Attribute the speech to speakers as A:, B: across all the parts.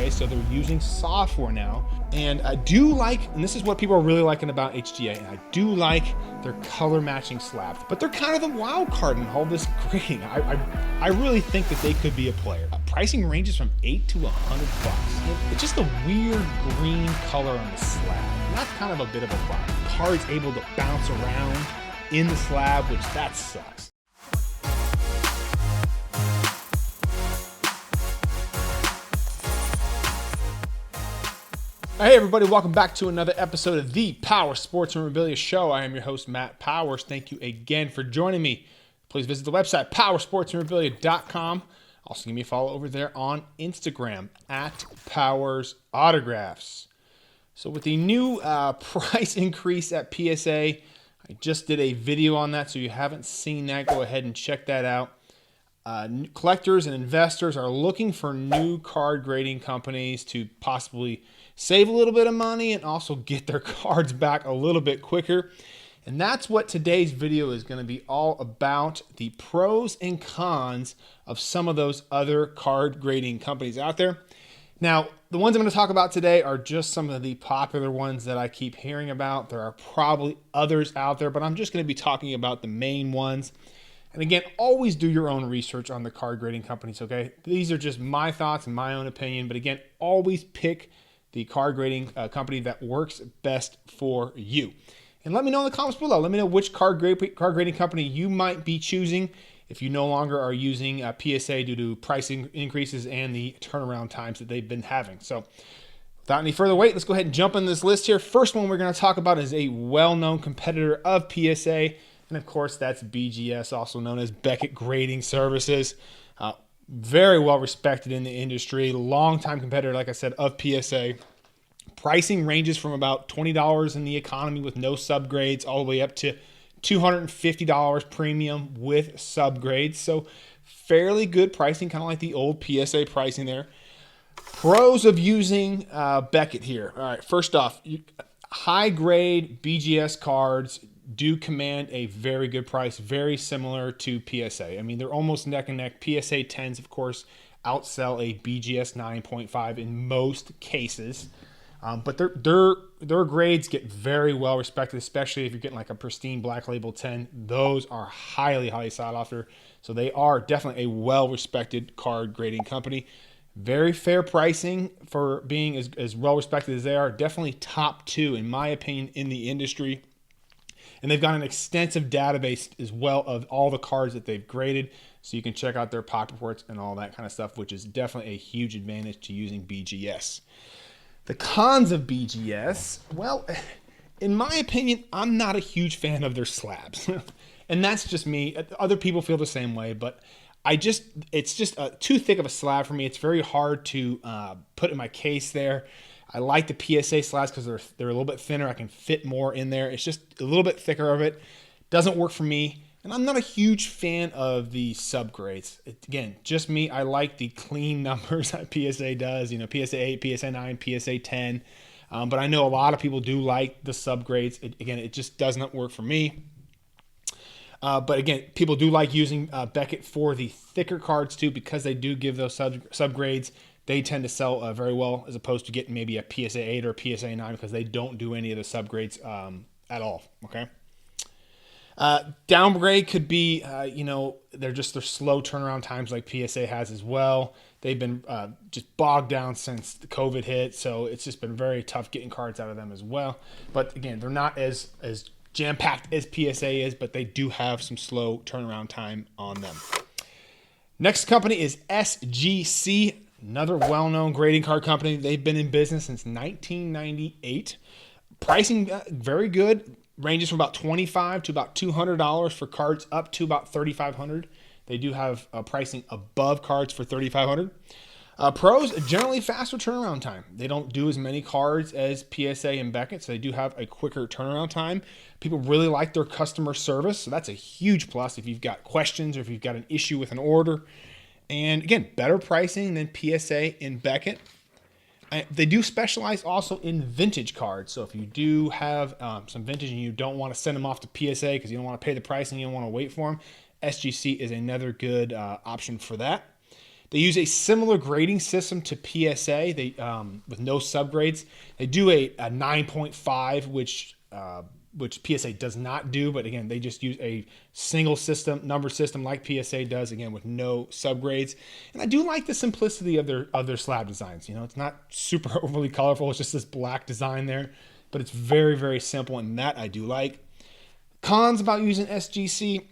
A: okay? So they're using software now. And I do like, and this is what people are really liking about HGA, and I do like their color matching slabs, but they're kind of the wild card in all this grading. I really think that they could be a player. Pricing ranges from $8 to $100. It's just a weird green color on the slab. And that's kind of a bit of a problem. Card's able to bounce around in the slab, which that sucks. Hey everybody, welcome back to another episode of the Power Sports Memorabilia Show. I am your host, Matt Powers. Thank you again for joining me. Please visit the website, powersportsmemorabilia.com. Also give me a follow over there on Instagram, @Powers Autographs. So with the new price increase at PSA, I just did a video on that, so if you haven't seen that, go ahead and check that out. Collectors and investors are looking for new card grading companies to possibly save a little bit of money and also get their cards back a little bit quicker. And that's what today's video is going to be all about, the pros and cons of some of those other card grading companies out there. Now, the ones I'm going to talk about today are just some of the popular ones that I keep hearing about. There are probably others out there, but I'm just going to be talking about the main ones. And again, always do your own research on the card grading companies, okay? These are just my thoughts and my own opinion, but again, always pick the card grading company that works best for you. And let me know in the comments below. Let me know which card grading company you might be choosing if you no longer are using PSA due to pricing increases and the turnaround times that they've been having. So without any further wait, let's go ahead and jump in this list here. First one we're going to talk about is a well-known competitor of PSA, and of course that's BGS, also known as Beckett Grading Services. Very well respected in the industry, longtime competitor, like I said, of PSA. Pricing ranges from about $20 in the economy with no subgrades all the way up to $250 premium with subgrades. So fairly good pricing, kind of like the old PSA pricing there. Pros of using Beckett here. All right, first off, high grade BGS cards do command a very good price, very similar to PSA. I mean, they're almost neck and neck. PSA 10s, of course, outsell a BGS 9.5 in most cases. But their grades get very well respected, especially if you're getting like a pristine black label 10. Those are highly, highly sought after. So they are definitely a well-respected card grading company. Very fair pricing for being as well-respected as they are. Definitely top two, in my opinion, in the industry. And they've got an extensive database as well of all the cards that they've graded. So you can check out their pop reports and all that kind of stuff, which is definitely a huge advantage to using BGS. The cons of BGS, well, in my opinion, I'm not a huge fan of their slabs. And that's just me. Other people feel the same way, but it's just too thick of a slab for me. It's very hard to put in my case there. I like the PSA slabs because they're a little bit thinner. I can fit more in there. It's just a little bit thicker of it. Doesn't work for me. And I'm not a huge fan of the subgrades. Again, just me. I like the clean numbers that PSA does. You know, PSA 8, PSA 9, PSA 10. But I know a lot of people do like the subgrades. Again, it just does not work for me. But again, people do like using Beckett for the thicker cards too, because they do give those subgrades. They tend to sell very well, as opposed to getting maybe a PSA 8 or a PSA 9 because they don't do any of the subgrades at all. Okay. Downgrade could be, they're slow turnaround times like PSA has as well. They've been just bogged down since the COVID hit, so it's just been very tough getting cards out of them as well. But again, they're not as jam-packed as PSA is, but they do have some slow turnaround time on them. Next company is HGA, another well-known grading card company. They've been in business since 1998. Pricing very good. Ranges from about $25 to about $200 for cards up to about $3,500. They do have pricing above cards for $3,500. Pros, generally faster turnaround time. They don't do as many cards as PSA and Beckett, so they do have a quicker turnaround time. People really like their customer service, so that's a huge plus if you've got questions or if you've got an issue with an order. And again, better pricing than PSA and Beckett. They do specialize also in vintage cards. So if you do have some vintage and you don't want to send them off to PSA because you don't want to pay the price and you don't want to wait for them, HGA is another good option for that. They use a similar grading system to PSA. They with no subgrades. They do a 9.5, which PSA does not do. But again, they just use a single number system like PSA does. Again, with no subgrades. And I do like the simplicity of their slab designs. It's not super overly colorful. It's just this black design there, but it's very, very simple, and that I do like. Cons about using SGC: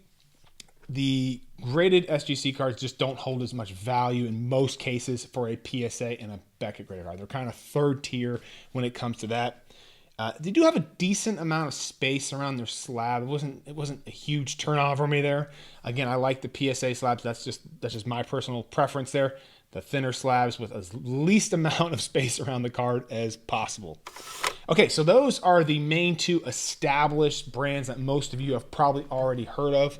A: the graded SGC cards just don't hold as much value in most cases for a PSA and a Beckett graded card. They're kind of third tier when it comes to that. They do have a decent amount of space around their slab. It wasn't a huge turnoff for me there. Again, I like the PSA slabs. That's just my personal preference there. The thinner slabs with as least amount of space around the card as possible. Okay, so those are the main two established brands that most of you have probably already heard of.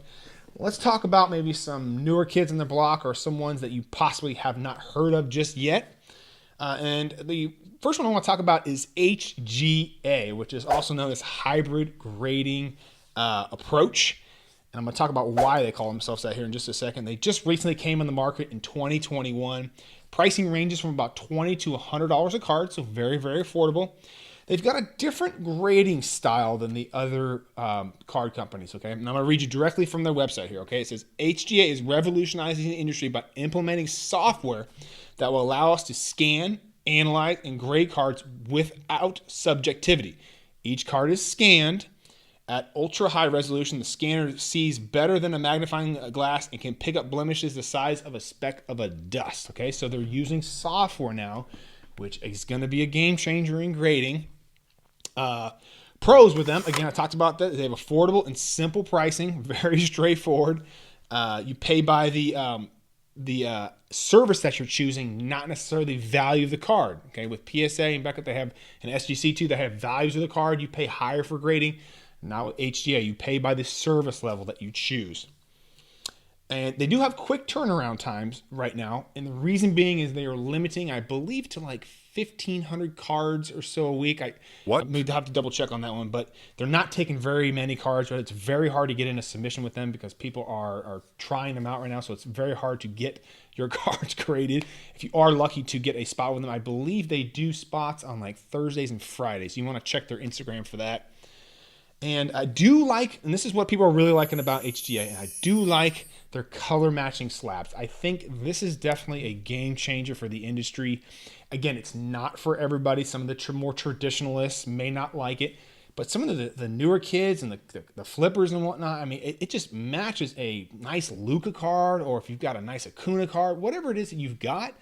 A: Let's talk about maybe some newer kids in the block or some ones that you possibly have not heard of just yet. And the first one I want to talk about is HGA, which is also known as Hybrid Grading Approach. And I'm going to talk about why they call themselves that here in just a second. They just recently came on the market in 2021. Pricing ranges from about $20 to $100 a card, so very, very affordable. They've got a different grading style than the other card companies, okay? And I'm going to read you directly from their website here, okay? It says, HGA is revolutionizing the industry by implementing software that will allow us to scan, analyze, and grade cards without subjectivity. Each card is scanned at ultra high resolution. The scanner sees better than a magnifying glass and can pick up blemishes the size of a speck of a dust, okay? So they're using software now, which is going to be a game changer in grading. Pros with them, again, I talked about that. They have affordable and simple pricing, very straightforward. You pay by the service that you're choosing, not necessarily the value of the card. Okay, with PSA and Beckett, they have an SGC too. They have values of the card. You pay higher for grading. Now with HGA, you pay by the service level that you choose. And they do have quick turnaround times right now. And the reason being is they are limiting, I believe, to like 1,500 cards or so a week. I may have to double check on that one, but they're not taking very many cards. Right? It's very hard to get in a submission with them because people are trying them out right now. So it's very hard to get your cards graded. If you are lucky to get a spot with them, I believe they do spots on like Thursdays and Fridays. You want to check their Instagram for that. And I do like, and this is what people are really liking about HGA, and I do like their color matching slabs. I think this is definitely a game changer for the industry. Again, it's not for everybody. Some of the more traditionalists may not like it, but some of the newer kids and the flippers and whatnot, I mean, it just matches a nice Luka card, or if you've got a nice Acuna card, whatever it is that you've got,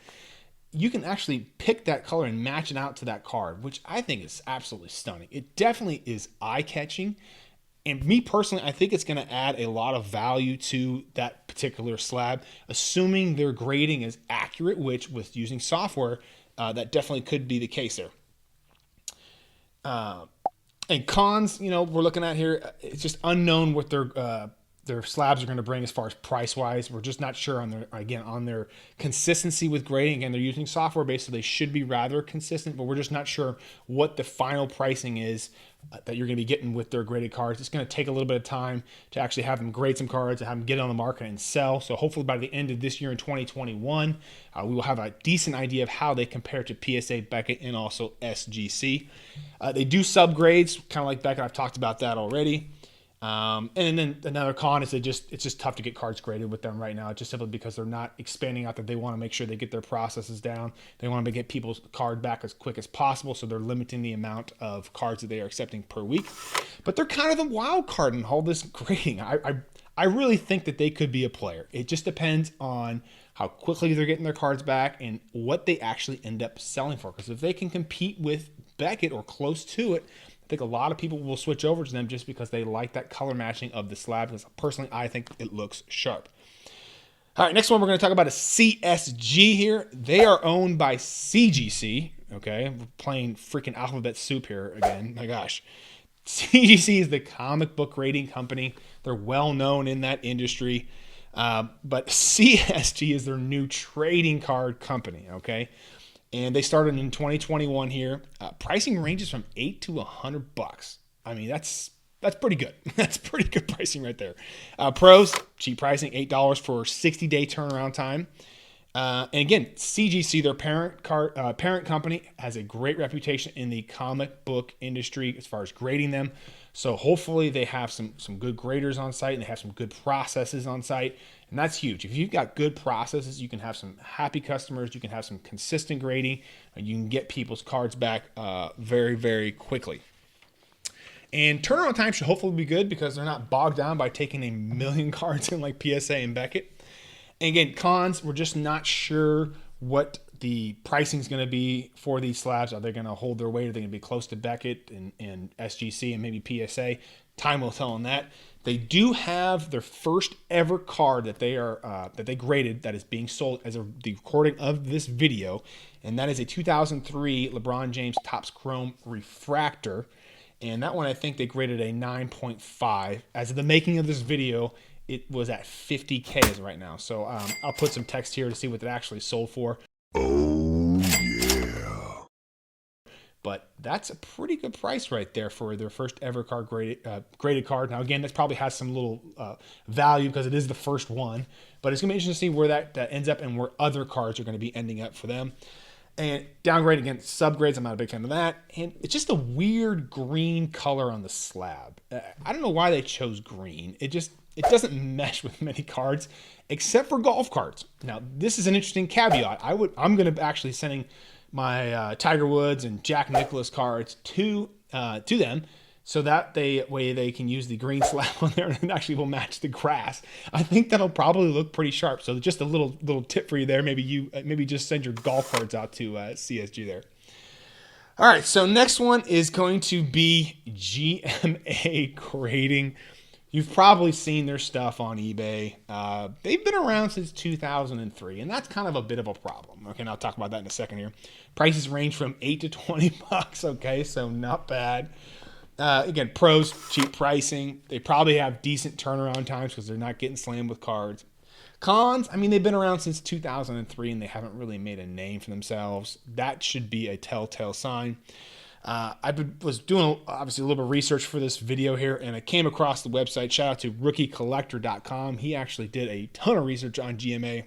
A: you can actually pick that color and match it out to that card, which I think is absolutely stunning. It definitely is eye-catching. And me personally, I think it's going to add a lot of value to that particular slab, assuming their grading is accurate, which with using software, that definitely could be the case there. And cons, we're looking at here, it's just unknown what their slabs are going to bring as far as price-wise. We're just not sure on their consistency with grading. Again, they're using software-based, so they should be rather consistent, but we're just not sure what the final pricing is that you're going to be getting with their graded cards. It's going to take a little bit of time to actually have them grade some cards and have them get on the market and sell. So hopefully by the end of this year in 2021, we will have a decent idea of how they compare to PSA, Beckett, and also SGC. They do subgrades, kind of like Beckett. I've talked about that already. And then another con is it's just tough to get cards graded with them right now, just simply because they're not expanding out. That they want to make sure they get their processes down. They want to get people's card back as quick as possible, so they're limiting the amount of cards that they are accepting per week. But they're kind of the wild card in all this grading. I really think that they could be a player. It just depends on how quickly they're getting their cards back and what they actually end up selling for. Because if they can compete with Beckett or close to it, I think a lot of people will switch over to them just because they like that color matching of the slab. Because personally, I think it looks sharp. All right, next one we're going to talk about is CSG here. They are owned by CGC. Okay, we're playing freaking alphabet soup here again. My gosh. CGC is the comic book grading company. They're well known in that industry. But CSG is their new trading card company. Okay. And they started in 2021 here. Pricing ranges from $8 to $100. I mean, that's pretty good. That's pretty good pricing right there. Pros, cheap pricing, $8 for 60-day turnaround time. And again, CGC, their parent company, has a great reputation in the comic book industry as far as grading them. So hopefully they have some good graders on site and they have some good processes on site. And that's huge. If you've got good processes, you can have some happy customers, you can have some consistent grading, and you can get people's cards back very, very quickly. And turnaround time should hopefully be good because they're not bogged down by taking a million cards in like PSA and Beckett. And again, cons, we're just not sure what the pricing is going to be for these slabs. Are they going to hold their weight? Are they going to be close to Beckett and SGC and maybe PSA? Time will tell on that. They do have their first ever card that they graded that is being sold as of the recording of this video, and that is a 2003 LeBron James Topps Chrome Refractor. And that one, I think they graded a 9.5. As of the making of this video, it was at 50K as right now. So I'll put some text here to see what it actually sold for. Oh, yeah. But that's a pretty good price right there for their first ever card graded card. Now, again, this probably has some little value because it is the first one. But it's going to be interesting to see where that ends up and where other cards are going to be ending up for them. And downgrade against subgrades, I'm not a big fan of that. And it's just a weird green color on the slab. I don't know why they chose green. It doesn't mesh with many cards, except for golf cards. Now, this is an interesting caveat. I'm going to actually sending my Tiger Woods and Jack Nicklaus cards to them, so that way they can use the green slab on there and it actually will match the grass. I think that'll probably look pretty sharp. So just a little tip for you there. Maybe just send your golf cards out to CSG there. All right, so next one is going to be GMA Grading. You've probably seen their stuff on eBay. They've been around since 2003, and that's kind of a bit of a problem. Okay, and I'll talk about that in a second here. Prices range from $8 to $20. Okay, so not bad. Again, pros, cheap pricing. They probably have decent turnaround times because they're not getting slammed with cards. Cons, I mean, they've been around since 2003 and they haven't really made a name for themselves. That should be a telltale sign. I was doing obviously a little bit of research for this video here, and I came across the website. Shout out to rookiecollector.com. He actually did a ton of research on GMA.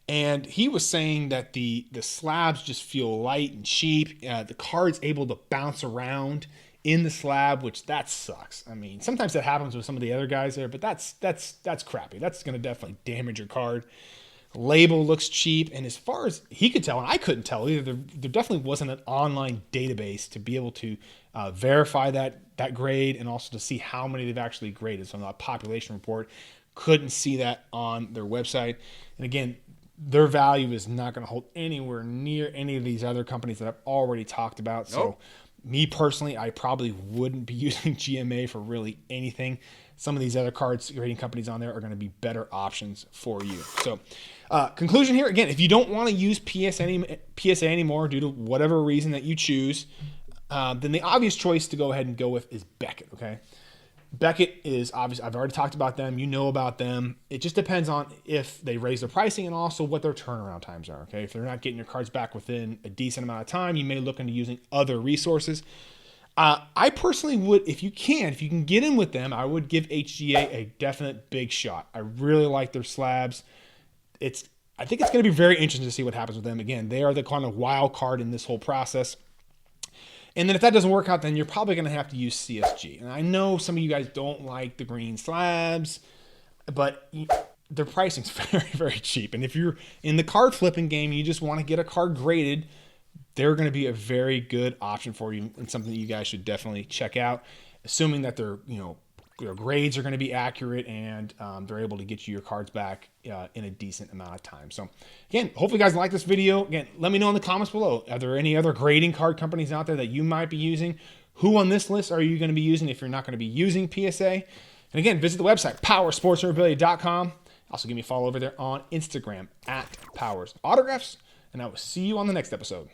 A: And he was saying that the slabs just feel light and cheap. The card's able to bounce around in the slab, which that sucks. I mean, sometimes that happens with some of the other guys there, but that's crappy. That's going to definitely damage your card. Label looks cheap, and as far as he could tell, and I couldn't tell either, there definitely wasn't an online database to be able to verify that grade and also to see how many they've actually graded. So on a population report, couldn't see that on their website. And again, their value is not going to hold anywhere near any of these other companies that I've already talked about. Nope. So me personally, I probably wouldn't be using GMA for really anything. Some of these other cards grading companies on there are going to be better options for you. So conclusion here, again, if you don't want to use PSA anymore due to whatever reason that you choose, then the obvious choice to go ahead and go with is Beckett, okay? Beckett is obvious. I've already talked about them. You know about them. It just depends on if they raise their pricing and also what their turnaround times are. Okay, if they're not getting your cards back within a decent amount of time, you may look into using other resources. I personally would, if you can get in with them, I would give HGA a definite big shot. I really like their slabs. I think it's going to be very interesting to see what happens with them. Again, they are the kind of wild card in this whole process. And then if that doesn't work out, then you're probably going to have to use CSG. And I know some of you guys don't like the green slabs, but their pricing's very, very cheap. And if you're in the card flipping game, you just want to get a card graded, they're going to be a very good option for you and something that you guys should definitely check out, assuming that their grades are going to be accurate and they're able to get you your cards back in a decent amount of time. So again, hopefully you guys like this video. Again, let me know in the comments below. Are there any other grading card companies out there that you might be using? Who on this list are you going to be using if you're not going to be using PSA? And again, visit the website, powersportsmemorabilia.com. Also give me a follow over there on Instagram @PowersAutographs. And I will see you on the next episode.